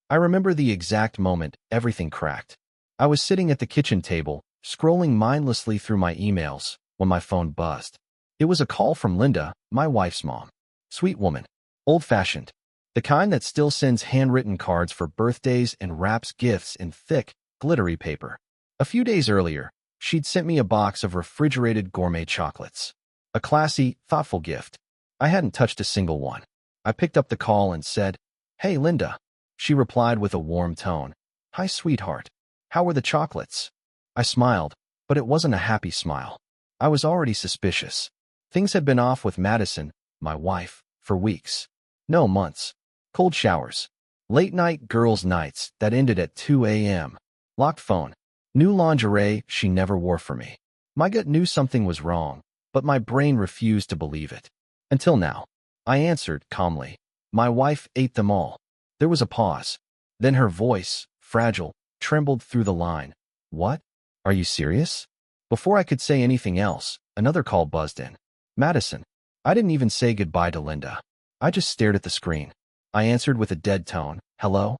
I remember the exact moment everything cracked. I was sitting at the kitchen table, scrolling mindlessly through my emails, when my phone buzzed. It was a call from Linda, my wife's mom. Sweet woman. Old-fashioned. The kind that still sends handwritten cards for birthdays and wraps gifts in thick, glittery paper. A few days earlier, she'd sent me a box of refrigerated gourmet chocolates. A classy, thoughtful gift. I hadn't touched a single one. I picked up the call and said, "Hey, Linda." She replied with a warm tone. "Hi, sweetheart. How were the chocolates?" I smiled, but it wasn't a happy smile. I was already suspicious. Things had been off with Madison, my wife, for weeks. No, months. Cold showers. Late-night girls' nights that ended at 2 a.m. Locked phone. New lingerie she never wore for me. My gut knew something was wrong, but my brain refused to believe it. Until now. I answered calmly. My wife ate them all. There was a pause. Then her voice, fragile, trembled through the line. What? Are you serious? Before I could say anything else, another call buzzed in. Madison. I didn't even say goodbye to Linda. I just stared at the screen. I answered with a dead tone. Hello?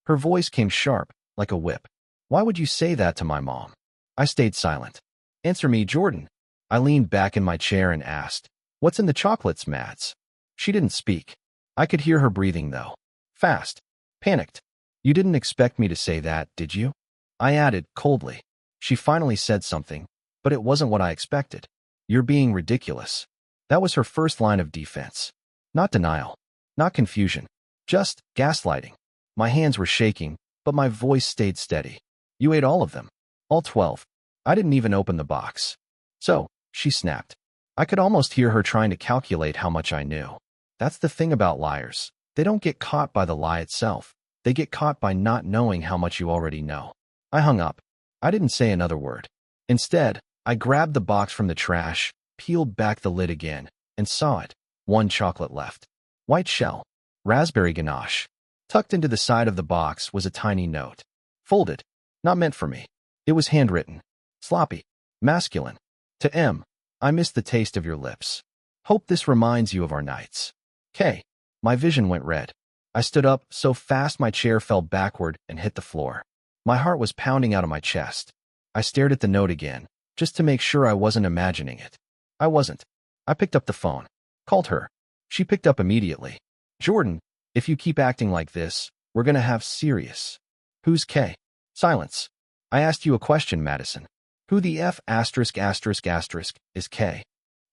Her voice came sharp, like a whip. Why would you say that to my mom? I stayed silent. Answer me, Jordan. I leaned back in my chair and asked, What's in the chocolates, Mads? She didn't speak. I could hear her breathing, though. Fast. Panicked. You didn't expect me to say that, did you? I added, coldly. She finally said something, but it wasn't what I expected. You're being ridiculous. That was her first line of defense. Not denial. Not confusion. Just gaslighting. My hands were shaking, but my voice stayed steady. You ate all of them. All 12. I didn't even open the box. So, she snapped. I could almost hear her trying to calculate how much I knew. That's the thing about liars. They don't get caught by the lie itself. They get caught by not knowing how much you already know. I hung up. I didn't say another word. Instead, I grabbed the box from the trash, peeled back the lid again, and saw it. One chocolate left. White shell. Raspberry ganache. Tucked into the side of the box was a tiny note. Folded. Not meant for me. It was handwritten. Sloppy. Masculine. To M. I miss the taste of your lips. Hope this reminds you of our nights. K. My vision went red. I stood up so fast my chair fell backward and hit the floor. My heart was pounding out of my chest. I stared at the note again, just to make sure I wasn't imagining it. I wasn't. I picked up the phone. Called her. She picked up immediately. Jordan, if you keep acting like this, we're gonna have serious. Who's K? Silence. I asked you a question, Madison. Who the F is K?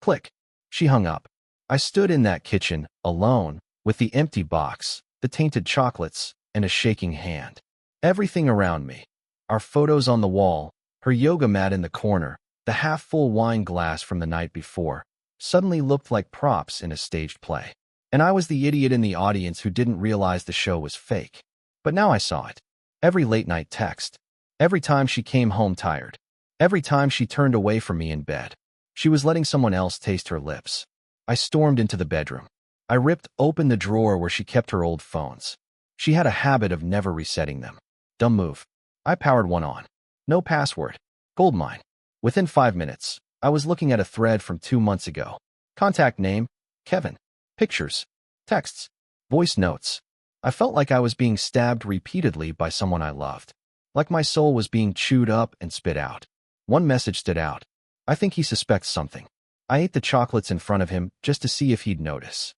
Click. She hung up. I stood in that kitchen, alone, with the empty box, the tainted chocolates, and a shaking hand. Everything around me. Our photos on the wall, her yoga mat in the corner, the half-full wine glass from the night before, suddenly looked like props in a staged play. And I was the idiot in the audience who didn't realize the show was fake. But now I saw it. Every late-night text. Every time she came home tired. Every time she turned away from me in bed. She was letting someone else taste her lips. I stormed into the bedroom. I ripped open the drawer where she kept her old phones. She had a habit of never resetting them. Dumb move. I powered one on. No password. Goldmine. Within 5 minutes, I was looking at a thread from 2 months ago. Contact name, Kevin. Pictures. Texts. Voice notes. I felt like I was being stabbed repeatedly by someone I loved. Like my soul was being chewed up and spit out. One message stood out. I think he suspects something. I ate the chocolates in front of him just to see if he'd notice.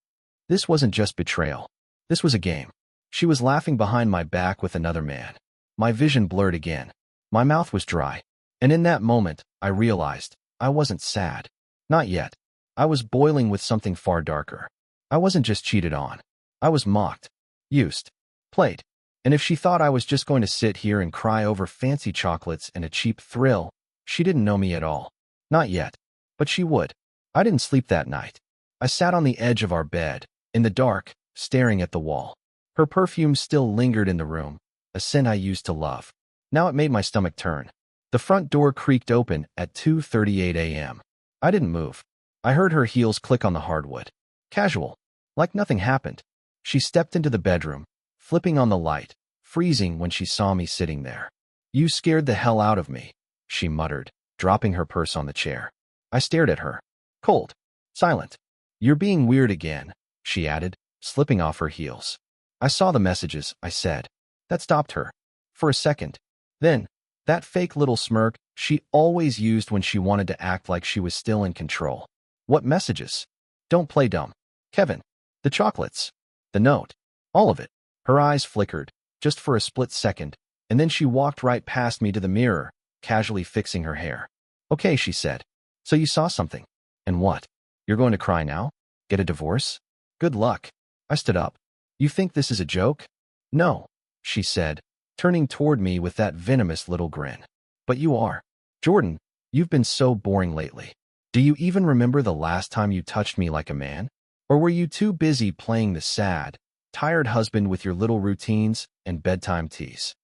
This wasn't just betrayal. This was a game. She was laughing behind my back with another man. My vision blurred again. My mouth was dry. And in that moment, I realized I wasn't sad. Not yet. I was boiling with something far darker. I wasn't just cheated on. I was mocked. Used. Played. And if she thought I was just going to sit here and cry over fancy chocolates and a cheap thrill, she didn't know me at all. Not yet. But she would. I didn't sleep that night. I sat on the edge of our bed, in the dark, staring at the wall. Her perfume still lingered in the room, a scent I used to love. Now it made my stomach turn. The front door creaked open at 2:38 a.m. I didn't move. I heard her heels click on the hardwood. Casual. Like nothing happened. She stepped into the bedroom, flipping on the light, freezing when she saw me sitting there. You scared the hell out of me, she muttered, dropping her purse on the chair. I stared at her. Cold. Silent. You're being weird again, she added, slipping off her heels. I saw the messages, I said. That stopped her. For a second. Then, that fake little smirk she always used when she wanted to act like she was still in control. What messages? Don't play dumb. Kevin. The chocolates. The note. All of it. Her eyes flickered, just for a split second, and then she walked right past me to the mirror, casually fixing her hair. Okay, she said. So you saw something. And what? You're going to cry now? Get a divorce? Good luck. I stood up. You think this is a joke? No, she said, turning toward me with that venomous little grin. But you are. Jordan, you've been so boring lately. Do you even remember the last time you touched me like a man? Or were you too busy playing the sad, tired husband with your little routines and bedtime teas?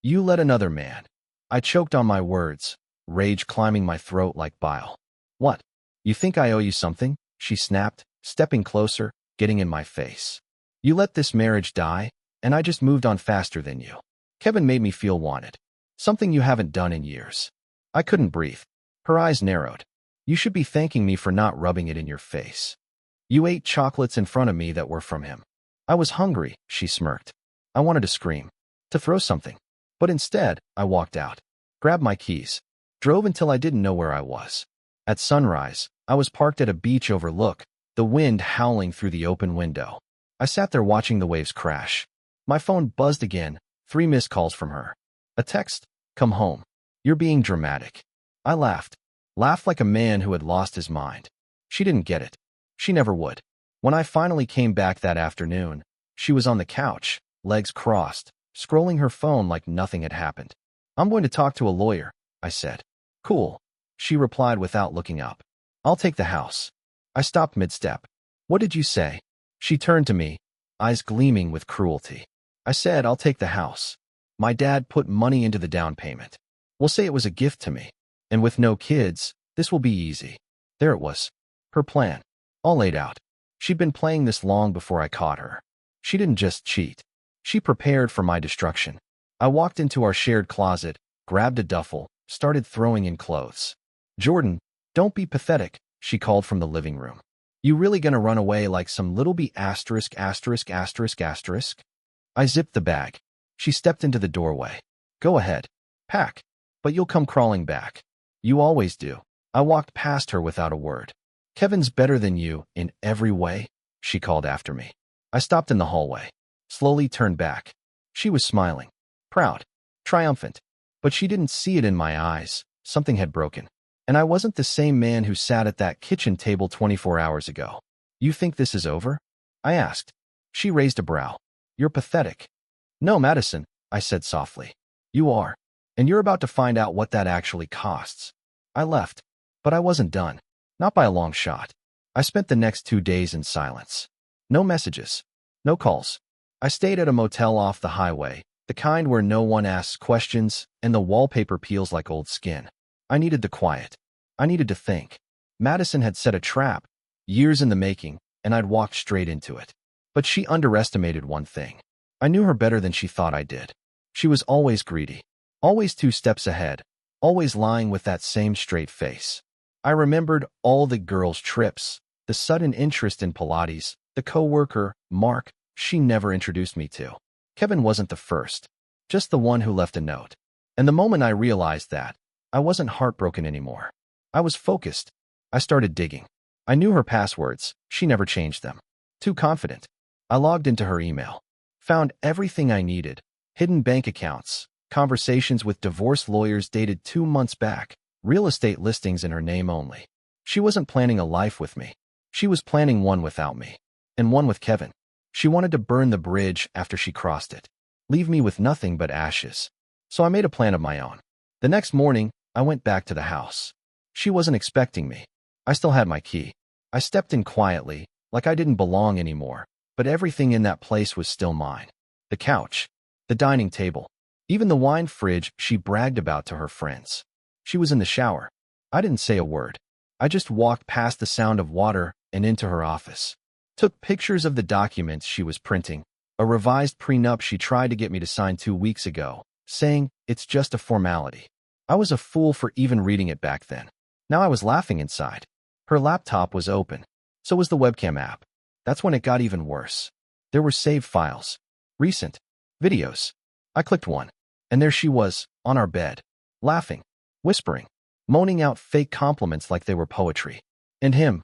You let another man. I choked on my words, rage climbing my throat like bile. What? You think I owe you something? She snapped, stepping closer, getting in my face. You let this marriage die, and I just moved on faster than you. Kevin made me feel wanted. Something you haven't done in years. I couldn't breathe. Her eyes narrowed. You should be thanking me for not rubbing it in your face. You ate chocolates in front of me that were from him. I was hungry, she smirked. I wanted to scream, to throw something. But instead, I walked out, grabbed my keys, drove until I didn't know where I was. At sunrise, I was parked at a beach overlook, the wind howling through the open window. I sat there watching the waves crash. My phone buzzed again, 3 missed calls from her. A text, come home. You're being dramatic. I laughed like a man who had lost his mind. She didn't get it. She never would. When I finally came back that afternoon, she was on the couch, legs crossed, scrolling her phone like nothing had happened. I'm going to talk to a lawyer, I said. Cool, she replied without looking up. I'll take the house. I stopped mid-step. What did you say? She turned to me, eyes gleaming with cruelty. I said, I'll take the house. My dad put money into the down payment. We'll say it was a gift to me. And with no kids, this will be easy. There it was. Her plan. All laid out. She'd been playing this long before I caught her. She didn't just cheat. She prepared for my destruction. I walked into our shared closet, grabbed a duffel, started throwing in clothes. Jordan, don't be pathetic, she called from the living room. You really gonna run away like some little b***********? I zipped the bag. She stepped into the doorway. Go ahead. Pack. But you'll come crawling back. You always do. I walked past her without a word. Kevin's better than you in every way, she called after me. I stopped in the hallway, slowly turned back. She was smiling, proud, triumphant, but she didn't see it in my eyes. Something had broken. And I wasn't the same man who sat at that kitchen table 24 hours ago. You think this is over? I asked. She raised a brow. You're pathetic. No, Madison, I said softly. You are. And you're about to find out what that actually costs. I left, but I wasn't done. Not by a long shot. I spent the next 2 days in silence. No messages. No calls. I stayed at a motel off the highway, the kind where no one asks questions and the wallpaper peels like old skin. I needed the quiet. I needed to think. Madison had set a trap, years in the making, and I'd walked straight into it. But she underestimated one thing. I knew her better than she thought I did. She was always greedy, always 2 steps ahead, always lying with that same straight face. I remembered all the girls' trips, the sudden interest in Pilates, the coworker, Mark, she never introduced me to. Kevin wasn't the first, just the one who left a note. And the moment I realized that, I wasn't heartbroken anymore. I was focused. I started digging. I knew her passwords. She never changed them. Too confident. I logged into her email. Found everything I needed. Hidden bank accounts, conversations with divorce lawyers dated 2 months back, real estate listings in her name only. She wasn't planning a life with me. She was planning one without me. And one with Kevin. She wanted to burn the bridge after she crossed it. Leave me with nothing but ashes. So I made a plan of my own. The next morning, I went back to the house. She wasn't expecting me. I still had my key. I stepped in quietly, like I didn't belong anymore, but everything in that place was still mine. The couch, the dining table, even the wine fridge she bragged about to her friends. She was in the shower. I didn't say a word. I just walked past the sound of water and into her office. Took pictures of the documents she was printing, a revised prenup she tried to get me to sign 2 weeks ago, saying, it's just a formality. I was a fool for even reading it back then. Now I was laughing inside. Her laptop was open. So was the webcam app. That's when it got even worse. There were saved files. Recent. Videos. I clicked one, and there she was, on our bed, laughing, whispering, moaning out fake compliments like they were poetry. And him,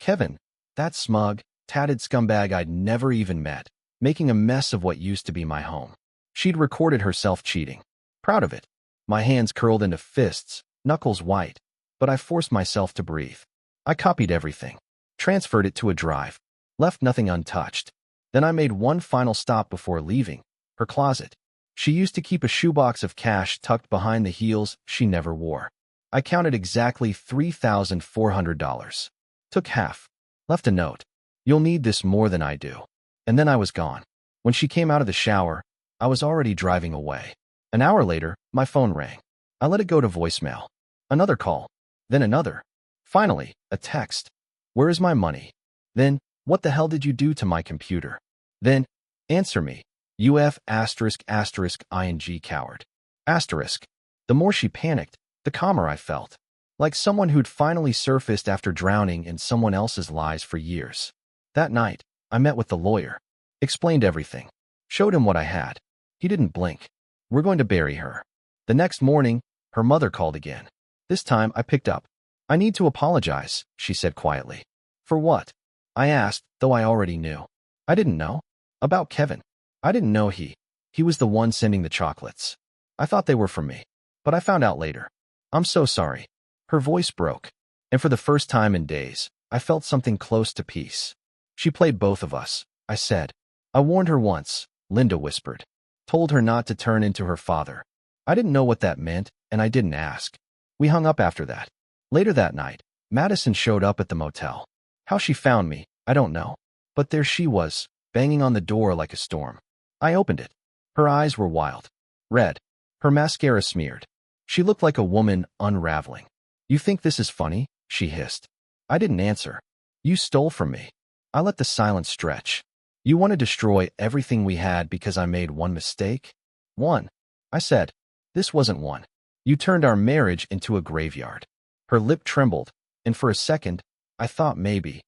Kevin, that smug, tatted scumbag I'd never even met, making a mess of what used to be my home. She'd recorded herself cheating. Proud of it. My hands curled into fists, knuckles white, but I forced myself to breathe. I copied everything, transferred it to a drive, left nothing untouched. Then I made one final stop before leaving, her closet. She used to keep a shoebox of cash tucked behind the heels she never wore. I counted exactly $3,400. Took half. Left a note. You'll need this more than I do. And then I was gone. When she came out of the shower, I was already driving away. An hour later, my phone rang. I let it go to voicemail. Another call. Then another. Finally, a text. Where is my money? Then, what the hell did you do to my computer? Then, answer me. UF **ing coward. Asterisk. The more she panicked, the calmer I felt. Like someone who'd finally surfaced after drowning in someone else's lies for years. That night, I met with the lawyer. Explained everything. Showed him what I had. He didn't blink. We're going to bury her. The next morning, her mother called again. This time, I picked up. I need to apologize, she said quietly. For what? I asked, though I already knew. I didn't know. About Kevin. I didn't know he was the one sending the chocolates. I thought they were for me. But I found out later. I'm so sorry. Her voice broke. And for the first time in days, I felt something close to peace. She played both of us, I said. I warned her once, Linda whispered. Told her not to turn into her father. I didn't know what that meant, and I didn't ask. We hung up after that. Later that night, Madison showed up at the motel. How she found me, I don't know. But there she was, banging on the door like a storm. I opened it. Her eyes were wild. Red. Her mascara smeared. She looked like a woman unraveling. You think this is funny? She hissed. I didn't answer. You stole from me. I let the silence stretch. You want to destroy everything we had because I made one mistake? One. I said. This wasn't one. You turned our marriage into a graveyard. Her lip trembled, and for a second, I thought maybe,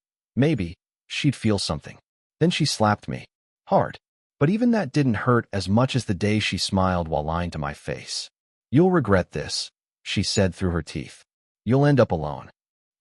she'd feel something. Then she slapped me. Hard. But even that didn't hurt as much as the day she smiled while lying to my face. You'll regret this, she said through her teeth. You'll end up alone.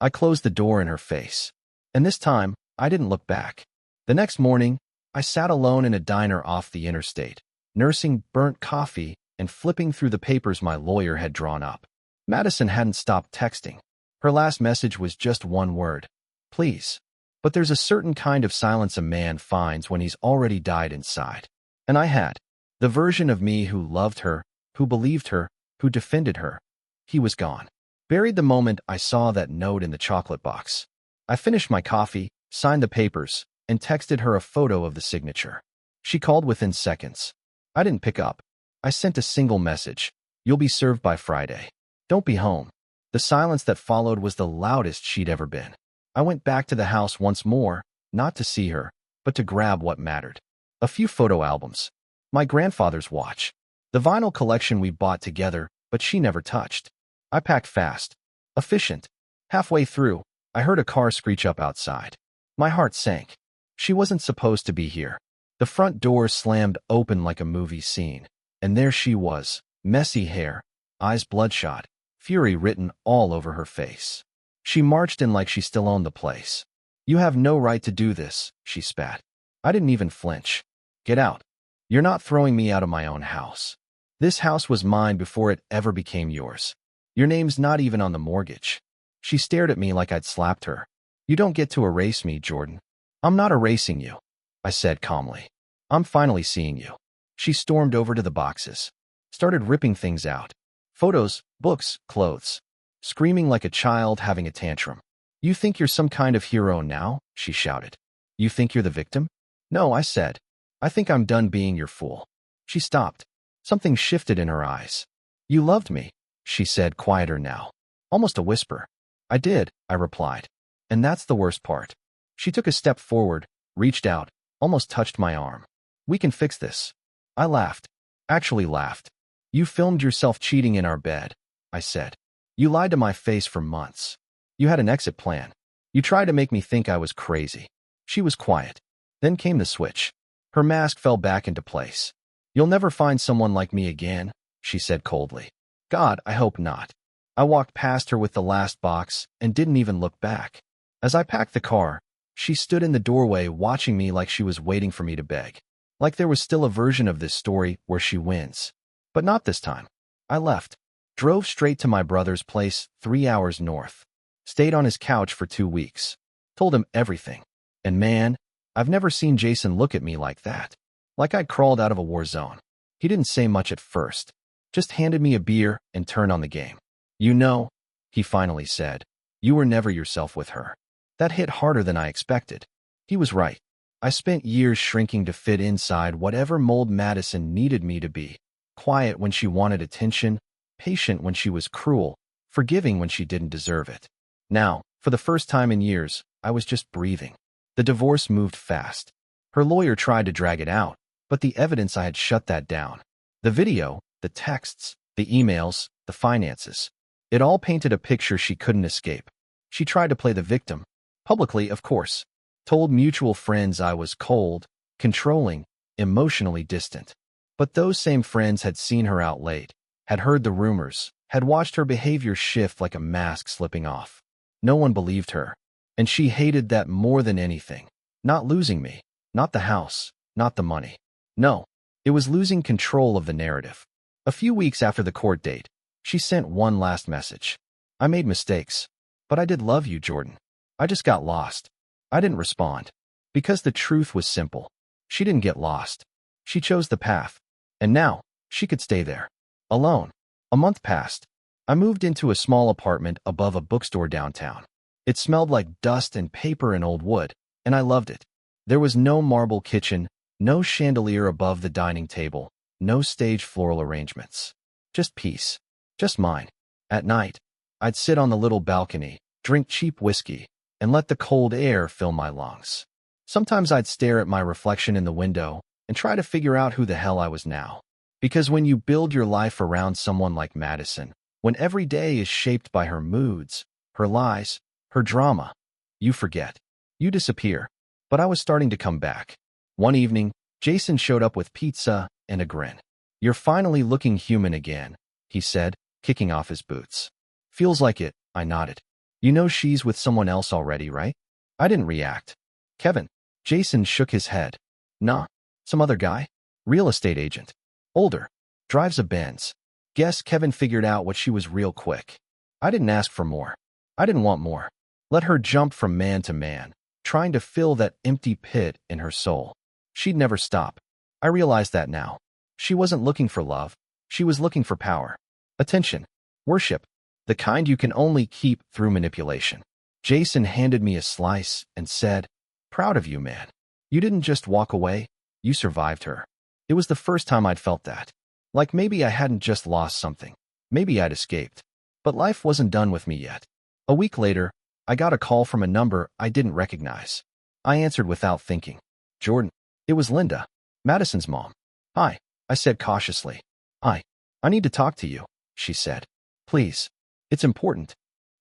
I closed the door in her face. And this time, I didn't look back. The next morning, I sat alone in a diner off the interstate, nursing burnt coffee and flipping through the papers my lawyer had drawn up. Madison hadn't stopped texting. Her last message was just one word. Please. But there's a certain kind of silence a man finds when he's already died inside. And I had. The version of me who loved her, who believed her, who defended her. He was gone. Buried the moment I saw that note in the chocolate box. I finished my coffee, signed the papers, and texted her a photo of the signature. She called within seconds. I didn't pick up. I sent a single message. You'll be served by Friday. Don't be home. The silence that followed was the loudest she'd ever been. I went back to the house once more, not to see her, but to grab what mattered. A few photo albums. My grandfather's watch. The vinyl collection we bought together, but she never touched. I packed fast. Efficient. Halfway through, I heard a car screech up outside. My heart sank. She wasn't supposed to be here. The front door slammed open like a movie scene. And there she was, messy hair, eyes bloodshot, fury written all over her face. She marched in like she still owned the place. You have no right to do this, she spat. I didn't even flinch. Get out. You're not throwing me out of my own house. This house was mine before it ever became yours. Your name's not even on the mortgage. She stared at me like I'd slapped her. You don't get to erase me, Jordan. I'm not erasing you, I said calmly. I'm finally seeing you. She stormed over to the boxes. Started ripping things out. Photos, books, clothes. Screaming like a child having a tantrum. You think you're some kind of hero now? She shouted. You think you're the victim? No, I said. I think I'm done being your fool. She stopped. Something shifted in her eyes. You loved me, she said, quieter now. Almost a whisper. I did, I replied. And that's the worst part. She took a step forward, reached out, almost touched my arm. We can fix this. I laughed. Actually laughed. You filmed yourself cheating in our bed, I said. You lied to my face for months. You had an exit plan. You tried to make me think I was crazy. She was quiet. Then came the switch. Her mask fell back into place. You'll never find someone like me again, she said coldly. God, I hope not. I walked past her with the last box and didn't even look back. As I packed the car, she stood in the doorway watching me like she was waiting for me to beg. Like there was still a version of this story where she wins. But not this time. I left. Drove straight to my brother's place 3 hours north. Stayed on his couch for 2 weeks. Told him everything. And man, I've never seen Jason look at me like that. Like I'd crawled out of a war zone. He didn't say much at first. Just handed me a beer and turned on the game. You know, he finally said, you were never yourself with her. That hit harder than I expected. He was right. I spent years shrinking to fit inside whatever mold Madison needed me to be. Quiet when she wanted attention, patient when she was cruel, forgiving when she didn't deserve it. Now, for the first time in years, I was just breathing. The divorce moved fast. Her lawyer tried to drag it out, but the evidence I had shut that down. The video, the texts, the emails, the finances. It all painted a picture she couldn't escape. She tried to play the victim. Publicly, of course. Told mutual friends I was cold, controlling, emotionally distant. But those same friends had seen her out late, had heard the rumors, had watched her behavior shift like a mask slipping off. No one believed her. And she hated that more than anything. Not losing me. Not the house. Not the money. No. It was losing control of the narrative. A few weeks after the court date, she sent one last message. I made mistakes. But I did love you, Jordan. I just got lost. I didn't respond. Because the truth was simple. She didn't get lost. She chose the path. And now, she could stay there. Alone. A month passed. I moved into a small apartment above a bookstore downtown. It smelled like dust and paper and old wood, and I loved it. There was no marble kitchen, no chandelier above the dining table, no stage floral arrangements. Just peace. Just mine. At night, I'd sit on the little balcony, drink cheap whiskey, and let the cold air fill my lungs. Sometimes I'd stare at my reflection in the window and try to figure out who the hell I was now. Because when you build your life around someone like Madison, when every day is shaped by her moods, her lies, her drama, you forget. You disappear. But I was starting to come back. One evening, Jason showed up with pizza and a grin. You're finally looking human again, he said, kicking off his boots. Feels like it, I nodded. You know she's with someone else already, right? I didn't react. Kevin. Jason shook his head. Nah, some other guy. Real estate agent. Older. Drives a Benz. Guess Kevin figured out what she was real quick. I didn't ask for more. I didn't want more. Let her jump from man to man, trying to fill that empty pit in her soul. She'd never stop. I realized that now. She wasn't looking for love. She was looking for power. Attention. Worship. The kind you can only keep through manipulation. Jason handed me a slice and said, proud of you, man. You didn't just walk away. You survived her. It was the first time I'd felt that. Like maybe I hadn't just lost something. Maybe I'd escaped. But life wasn't done with me yet. A week later, I got a call from a number I didn't recognize. I answered without thinking. Jordan. It was Linda, Madison's mom. Hi, I said cautiously. Hi. I need to talk to you, she said. Please. It's important.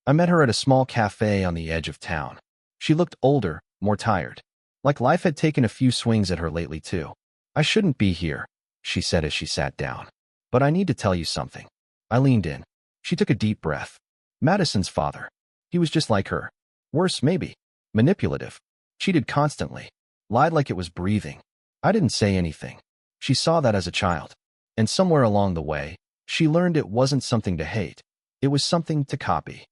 I met her at a small cafe on the edge of town. She looked older, more tired. Like life had taken a few swings at her lately too. I shouldn't be here, she said as she sat down. But I need to tell you something. I leaned in. She took a deep breath. Madison's father. He was just like her. Worse, maybe. Manipulative. Cheated constantly. Lied like it was breathing. I didn't say anything. She saw that as a child. And somewhere along the way, she learned it wasn't something to hate. It was something to copy.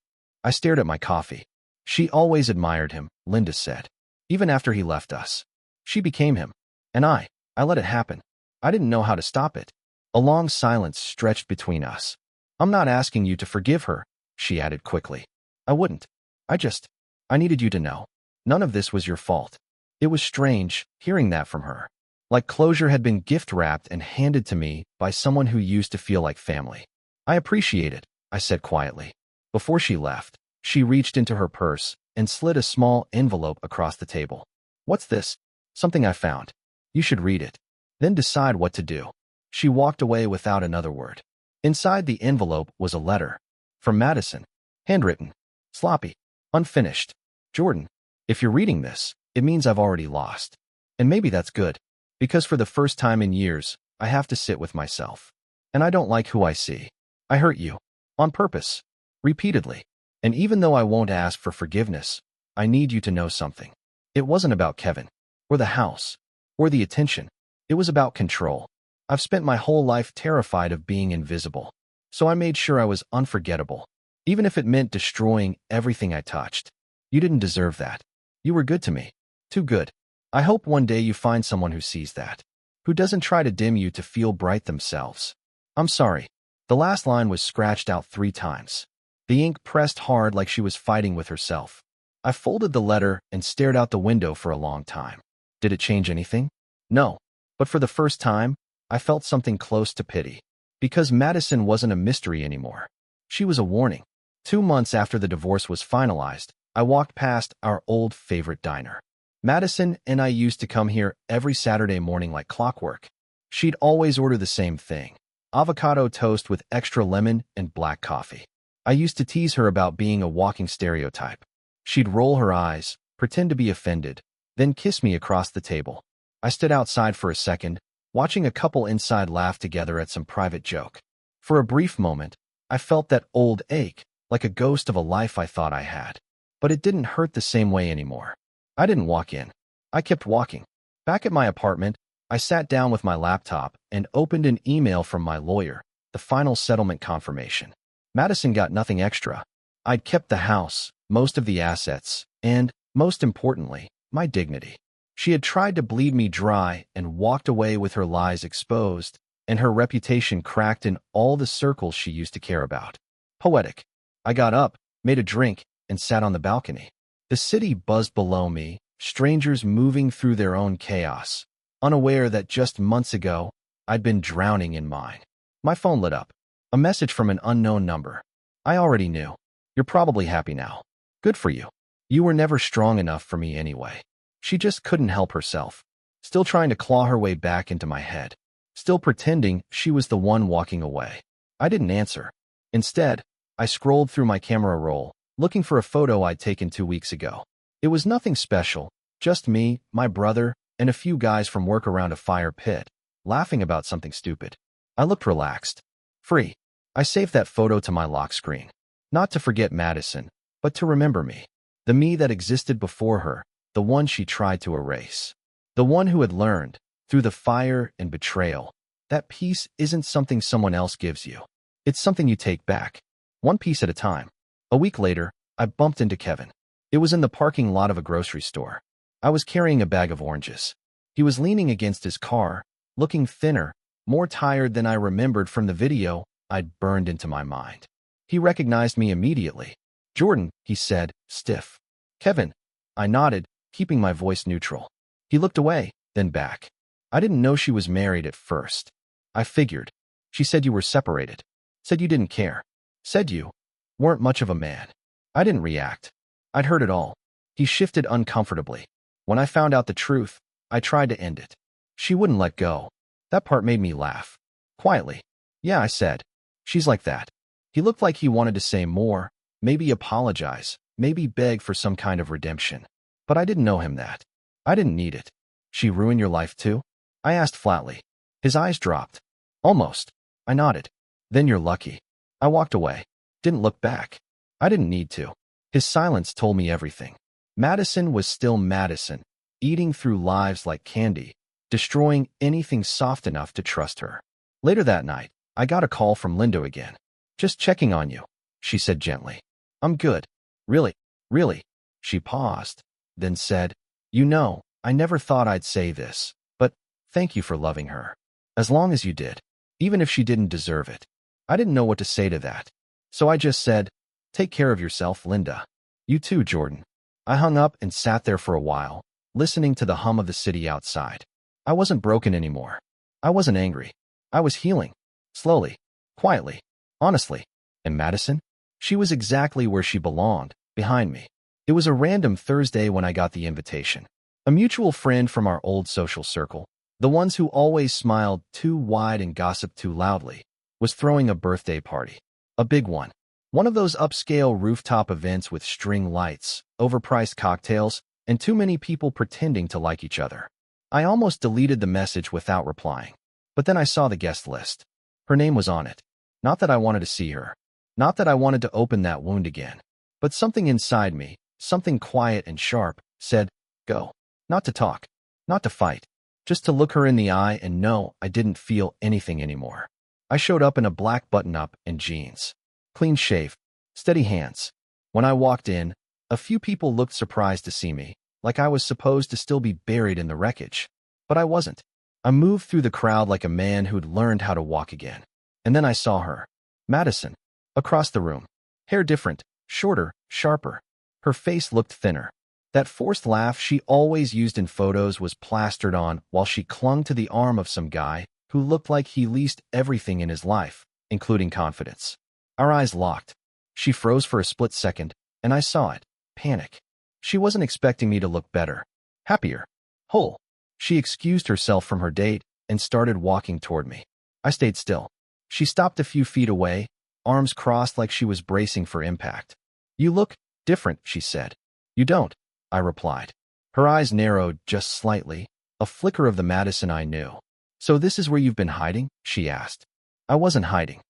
I stared at my coffee. She always admired him, Linda said. Even after he left us. She became him. And I let it happen. I didn't know how to stop it. A long silence stretched between us. I'm not asking you to forgive her, she added quickly. I wouldn't. I needed you to know. None of this was your fault. It was strange, hearing that from her. Like closure had been gift-wrapped and handed to me by someone who used to feel like family. I appreciate it, I said quietly. Before she left, she reached into her purse and slid a small envelope across the table. What's this? Something I found. You should read it. Then decide what to do. She walked away without another word. Inside the envelope was a letter. From Madison. Handwritten. Sloppy. Unfinished. Jordan, if you're reading this, it means I've already lost. And maybe that's good. Because for the first time in years, I have to sit with myself. And I don't like who I see. I hurt you. On purpose. Repeatedly. And even though I won't ask for forgiveness, I need you to know something. It wasn't about Kevin, or the house, or the attention. It was about control. I've spent my whole life terrified of being invisible. So I made sure I was unforgettable, even if it meant destroying everything I touched. You didn't deserve that. You were good to me. Too good. I hope one day you find someone who sees that, who doesn't try to dim you to feel bright themselves. I'm sorry. The last line was scratched out 3 times. The ink pressed hard like she was fighting with herself. I folded the letter and stared out the window for a long time. Did it change anything? No. But for the first time, I felt something close to pity. Because Madison wasn't a mystery anymore. She was a warning. 2 months after the divorce was finalized, I walked past our old favorite diner. Madison and I used to come here every Saturday morning like clockwork. She'd always order the same thing: avocado toast with extra lemon and black coffee. I used to tease her about being a walking stereotype. She'd roll her eyes, pretend to be offended, then kiss me across the table. I stood outside for a second, watching a couple inside laugh together at some private joke. For a brief moment, I felt that old ache, like a ghost of a life I thought I had. But it didn't hurt the same way anymore. I didn't walk in. I kept walking. Back at my apartment, I sat down with my laptop and opened an email from my lawyer, the final settlement confirmation. Madison got nothing extra. I'd kept the house, most of the assets, and, most importantly, my dignity. She had tried to bleed me dry and walked away with her lies exposed, and her reputation cracked in all the circles she used to care about. Poetic. I got up, made a drink, and sat on the balcony. The city buzzed below me, strangers moving through their own chaos, unaware that just months ago, I'd been drowning in mine. My phone lit up. A message from an unknown number. I already knew. You're probably happy now. Good for you. You were never strong enough for me anyway. She just couldn't help herself. Still trying to claw her way back into my head. Still pretending she was the one walking away. I didn't answer. Instead, I scrolled through my camera roll, looking for a photo I'd taken 2 weeks ago. It was nothing special, just me, my brother, and a few guys from work around a fire pit, laughing about something stupid. I looked relaxed. Free. I saved that photo to my lock screen. Not to forget Madison, but to remember me. The me that existed before her, the one she tried to erase. The one who had learned, through the fire and betrayal, that peace isn't something someone else gives you. It's something you take back, one piece at a time. A week later, I bumped into Kevin. It was in the parking lot of a grocery store. I was carrying a bag of oranges. He was leaning against his car, looking thinner, more tired than I remembered from the video I'd burned into my mind. He recognized me immediately. "Jordan," he said, stiff. "Kevin." I nodded, keeping my voice neutral. He looked away, then back. I didn't know she was married at first. I figured. She said you were separated. Said you didn't care. Said you weren't much of a man. I didn't react. I'd heard it all. He shifted uncomfortably. When I found out the truth, I tried to end it. She wouldn't let go. That part made me laugh. Quietly. "Yeah," I said. "She's like that." He looked like he wanted to say more, maybe apologize, maybe beg for some kind of redemption. But I didn't know him that. I didn't need it. "She ruined your life too?" I asked flatly. His eyes dropped. "Almost." I nodded. "Then you're lucky." I walked away. Didn't look back. I didn't need to. His silence told me everything. Madison was still Madison, eating through lives like candy, destroying anything soft enough to trust her. Later that night, I got a call from Linda again. "Just checking on you," she said gently. "I'm good." "Really? Really?" She paused, then said, "You know, I never thought I'd say this, but thank you for loving her. As long as you did, even if she didn't deserve it." I didn't know what to say to that. So I just said, "Take care of yourself, Linda." "You too, Jordan." I hung up and sat there for a while, listening to the hum of the city outside. I wasn't broken anymore. I wasn't angry. I was healing. Slowly. Quietly. Honestly. And Madison? She was exactly where she belonged, behind me. It was a random Thursday when I got the invitation. A mutual friend from our old social circle, the ones who always smiled too wide and gossiped too loudly, was throwing a birthday party. A big one. One of those upscale rooftop events with string lights, overpriced cocktails, and too many people pretending to like each other. I almost deleted the message without replying. But then I saw the guest list. Her name was on it. Not that I wanted to see her. Not that I wanted to open that wound again. But something inside me, something quiet and sharp, said, go. Not to talk. Not to fight. Just to look her in the eye and know I didn't feel anything anymore. I showed up in a black button-up and jeans. Clean shave. Steady hands. When I walked in, a few people looked surprised to see me, like I was supposed to still be buried in the wreckage. But I wasn't. I moved through the crowd like a man who'd learned how to walk again. And then I saw her. Madison. Across the room. Hair different, shorter, sharper. Her face looked thinner. That forced laugh she always used in photos was plastered on while she clung to the arm of some guy who looked like he leased everything in his life, including confidence. Our eyes locked. She froze for a split second, and I saw it. Panic. She wasn't expecting me to look better. Happier. Whole. She excused herself from her date and started walking toward me. I stayed still. She stopped a few feet away, arms crossed like she was bracing for impact. You look different, she said. You don't, I replied. Her eyes narrowed just slightly, a flicker of the Madison I knew. So this is where you've been hiding? She asked. I wasn't hiding.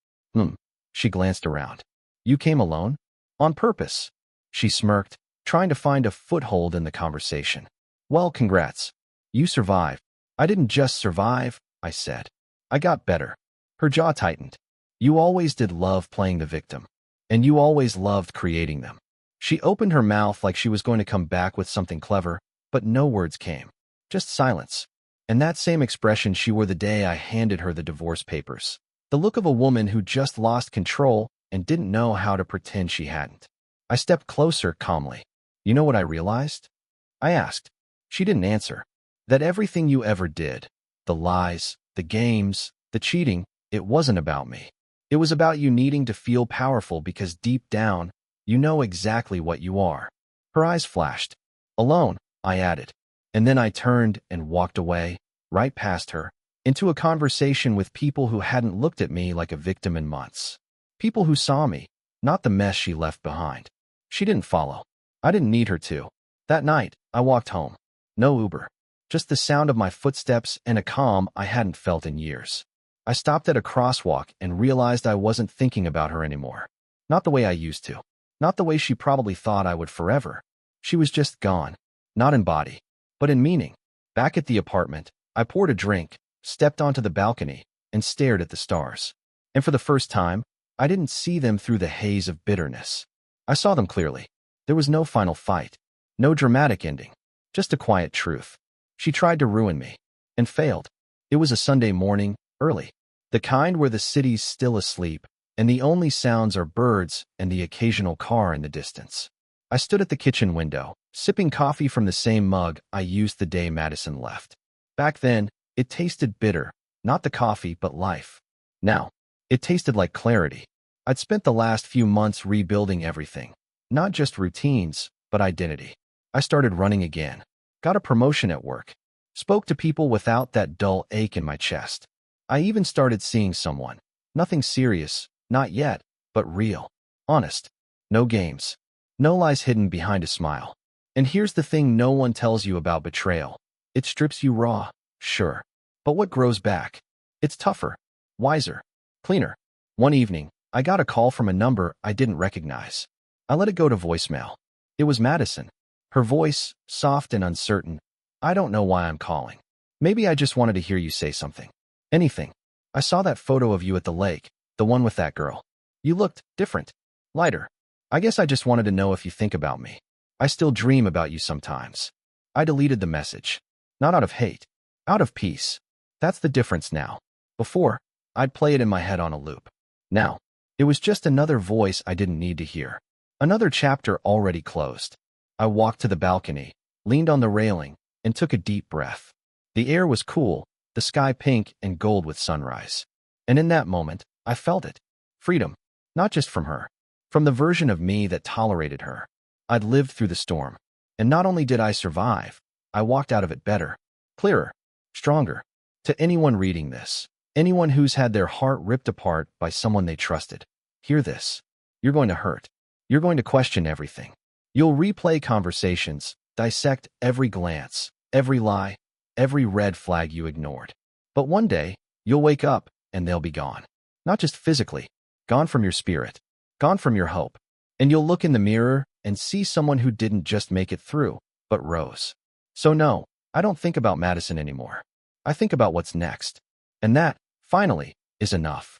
She glanced around. You came alone? On purpose. She smirked, trying to find a foothold in the conversation. Well, congrats. You survived. I didn't just survive, I said. I got better. Her jaw tightened. You always did love playing the victim. And you always loved creating them. She opened her mouth like she was going to come back with something clever, but no words came. Just silence. And that same expression she wore the day I handed her the divorce papers. The look of a woman who just lost control and didn't know how to pretend she hadn't. I stepped closer calmly. You know what I realized? I asked. She didn't answer. That everything you ever did, the lies, the games, the cheating, it wasn't about me. It was about you needing to feel powerful because deep down, you know exactly what you are. Her eyes flashed. Alone, I added. And then I turned and walked away, right past her, into a conversation with people who hadn't looked at me like a victim in months. People who saw me, not the mess she left behind. She didn't follow. I didn't need her to. That night, I walked home. No Uber. Just the sound of my footsteps and a calm I hadn't felt in years. I stopped at a crosswalk and realized I wasn't thinking about her anymore. Not the way I used to. Not the way she probably thought I would forever. She was just gone. Not in body, but in meaning. Back at the apartment, I poured a drink, stepped onto the balcony, and stared at the stars. And for the first time, I didn't see them through the haze of bitterness. I saw them clearly. There was no final fight. No dramatic ending. Just a quiet truth. She tried to ruin me. And failed. It was a Sunday morning, early. The kind where the city's still asleep, and the only sounds are birds and the occasional car in the distance. I stood at the kitchen window, sipping coffee from the same mug I used the day Madison left. Back then, it tasted bitter, not the coffee but life. Now, it tasted like clarity. I'd spent the last few months rebuilding everything. Not just routines, but identity. I started running again. Got a promotion at work. Spoke to people without that dull ache in my chest. I even started seeing someone. Nothing serious, not yet, but real. Honest. No games. No lies hidden behind a smile. And here's the thing no one tells you about betrayal. It strips you raw, sure. But what grows back? It's tougher, wiser, cleaner. One evening, I got a call from a number I didn't recognize. I let it go to voicemail. It was Madison. Her voice, soft and uncertain. I don't know why I'm calling. Maybe I just wanted to hear you say something. Anything. I saw that photo of you at the lake, the one with that girl. You looked different. Lighter. I guess I just wanted to know if you think about me. I still dream about you sometimes. I deleted the message. Not out of hate. Out of peace. That's the difference now. Before, I'd play it in my head on a loop. Now, it was just another voice I didn't need to hear. Another chapter already closed. I walked to the balcony, leaned on the railing, and took a deep breath. The air was cool, the sky pink and gold with sunrise. And in that moment, I felt it. Freedom. Not just from her. From the version of me that tolerated her. I'd lived through the storm. And not only did I survive, I walked out of it better, clearer, stronger. To anyone reading this, anyone who's had their heart ripped apart by someone they trusted, hear this. You're going to hurt. You're going to question everything. You'll replay conversations, dissect every glance, every lie, every red flag you ignored. But one day, You'll wake up, and they'll be gone. Not just physically, gone from your spirit, gone from your hope. And you'll look in the mirror and see someone who didn't just make it through, but rose. So no, I don't think about Madison anymore. I think about what's next. And that, finally, is enough.